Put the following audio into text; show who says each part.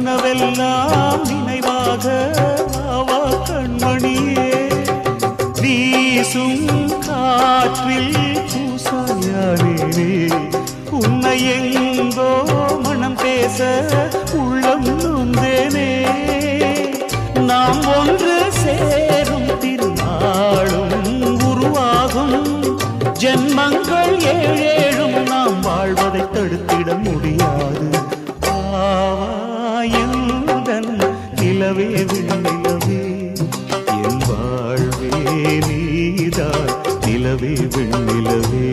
Speaker 1: கனவெல்லாம் நினைவாக ஆவா கண்மணியே வீசும் காற்றில் பூசாயானே உன்னை எங்கோ மனம் பேச உள்ளம் நொந்தேனே நாம் ஒன்று சேரும் திருநாளும் உருவாகும் ஜென்மங்கள் ஏழேழும் நாம் வாழ்வதை தடுத்திட முடியாது ஆவாயுடன் நிலவே விண்ணிலவே என் வாழ்வே நீதான் நிலவே விண்ணிலவே